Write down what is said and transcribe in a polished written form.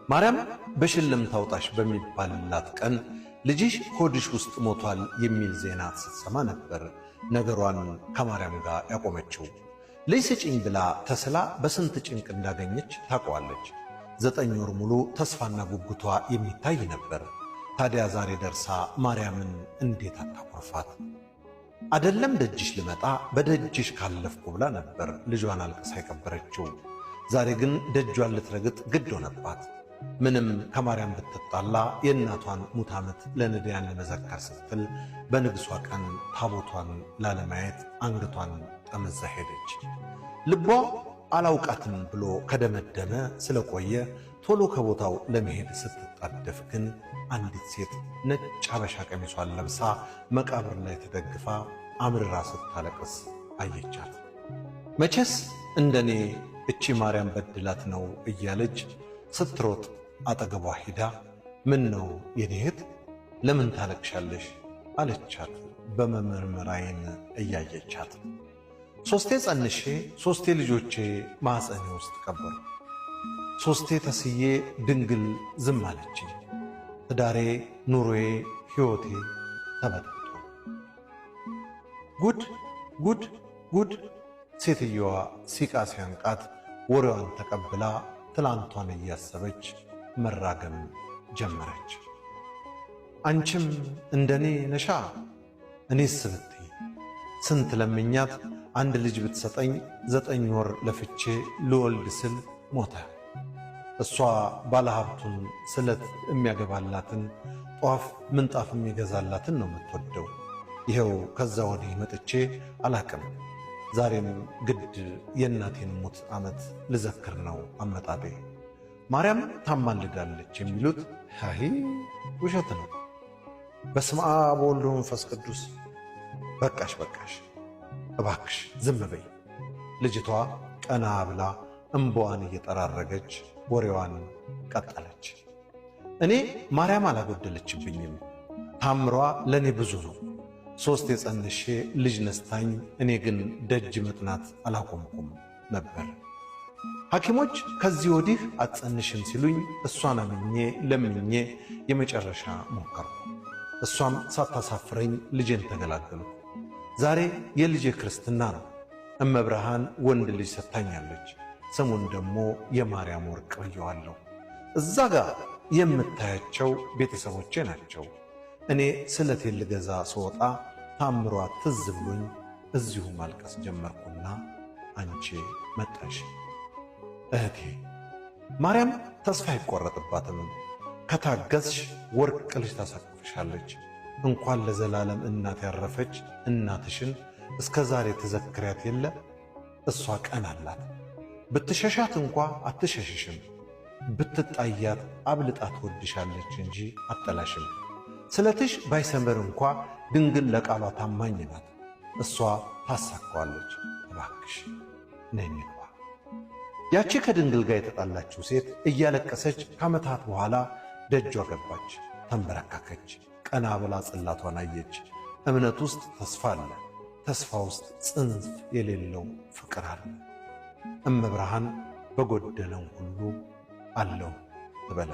ማርያም በሽልም ታውጣሽ በሚባልላት ቀን ልጅሽ ሆድሽ ውስጥ ሞቷል የሚል ዜና ስትሰማ ነበር ነገሯን ከማርያም ጋር ያቆመችው። ልጅ ስጪኝ ብላ ተስላ በስንት ጭንቅ እንዳገኘች ታውቀዋለች። 9 ወር ሙሉ ተስፋና ጉጉቷ የሚታይ ነበር። ታዲያ ዛሬ ደርሳ ማርያምን እንዴት አታኮርፋት? አይደለም ደጅሽ ልመጣ በደጅሽ ካለፍኩ ብላ ነበር ልጇን አልቅሳ የቀበረችው። ዛሬ ግን ደጇን ልትረግጥ ግድ ሆነባት። ምንም ከማርያም ብትጣላ የእናቷን ሙት ዓመት ለነዳያን ለመዘከር ስትል በንግሷ ቀን ታቦቷን ላለማየት አንገቷን ጠመዛ ሄደች። ልቧ አላውቃትም ብሎ ከደመደመ ስለቆየ ቶሎ ከቦታው ለመሄድ ስትጣደፍ ግን አንዲት ሴት ነጭ ሐበሻ ቀሚሷን ለብሳ መቃብር ላይ ተደግፋ አምርራ ስታለቅስ አየቻት። መቼስ እንደኔ እቺ ማርያም በድላት ነው እያለች ስትሮጥ አጠገቧ ሂዳ ምን ነው የኔ እህት ለምን ታለቅሻለሽ አለቻት። በመመርመር ዓይን እያየቻት 3 ጸንሼ 3 ልጆቼ ማኅፀኔ ውስጥ ቀበሩ። 3 ተስዬ ድንግል ዝም አለችኝ። ትዳሬ፣ ኑሮዬ፣ ሕይወቴ ተበጠጡ። ጉድ ጉድ ጉድ! ሴትየዋ ሲቃ ሲያንቃት ወሬዋን ተቀብላ ትላንቷን እያሰበች መራገም ጀመረች። አንቺም እንደኔ ነሻ? እኔስ ብትይ ስንት ለምኛት አንድ ልጅ ብትሰጠኝ 9 ወር ለፍቼ ልወልድ ስል ሞተ። እሷ ባለሀብቱን ስለት የሚያገባላትን ጧፍ ምንጣፍ የሚገዛላትን ነው የምትወደው። ይኸው ከዛ ወዲህ መጥቼ አላቅም። ዛሬም ግድ የእናቴን ሙት ዓመት ልዘክር ነው አመጣጤ። ማርያም ታማልዳለች የሚሉት ውሸት ነው። በስመ አብ ወወልድ ወመንፈስ ቅዱስ። በቃሽ በቃሽ፣ እባክሽ ዝም በይ። ልጅቷ ቀና ብላ እምባዋን እየጠራረገች ወሬዋን ቀጠለች። እኔ ማርያም አላጎደለችብኝም። ታምሯ ለእኔ ብዙ ነው። 3 ጸንሼ ልጅ ነስታኝ፣ እኔ ግን ደጅ መጥናት አላቆምኩም ነበር። ሐኪሞች ከዚህ ወዲህ አትጸንሽም ሲሉኝ እሷን አምኜ ለምኜ የመጨረሻ ሞከርኩ። እሷም ሳታሳፍረኝ ልጄን ተገላገሉ። ዛሬ የልጄ ክርስትና ነው። እመብርሃን ወንድ ልጅ ሰጥታኛለች። ስሙን ደግሞ የማርያም ወርቅ ብየዋለሁ። እዛ ጋር የምታያቸው ቤተሰቦቼ ናቸው። እኔ ስለቴን ልገዛ ስወጣ ታምሯ ትዝ ብሎኝ እዚሁ ማልቀስ ጀመርኩና አንቺ መጣሽ። እህቴ ማርያም ተስፋ አይቆረጥባትም። ከታገዝሽ ወርቅ ልጅ ታሳቅፍሻለች። እንኳን ለዘላለም እናት ያረፈች እናትሽን እስከ ዛሬ ትዘክሪያት የለ? እሷ ቀን አላት። ብትሸሻት እንኳ አትሸሽሽም። ብትጣያት አብልጣ ትወድሻለች እንጂ አጠላሽም። ስለትሽ ባይሰምር እንኳ ድንግል ለቃሏ ታማኝ ናት። እሷ ታሳካዋለች። እባክሽ ነይ እንግባ። ያቺ ከድንግል ጋር የተጣላችው ሴት እያለቀሰች ከዓመታት በኋላ ደጇ ገባች፣ ተንበረከከች። ቀና ብላ ጽላቷን አየች። እምነት ውስጥ ተስፋ አለ። ተስፋ ውስጥ ጽንፍ የሌለው ፍቅር አለ። እመብርሃን በጎደለው ሁሉ አለው ትበለ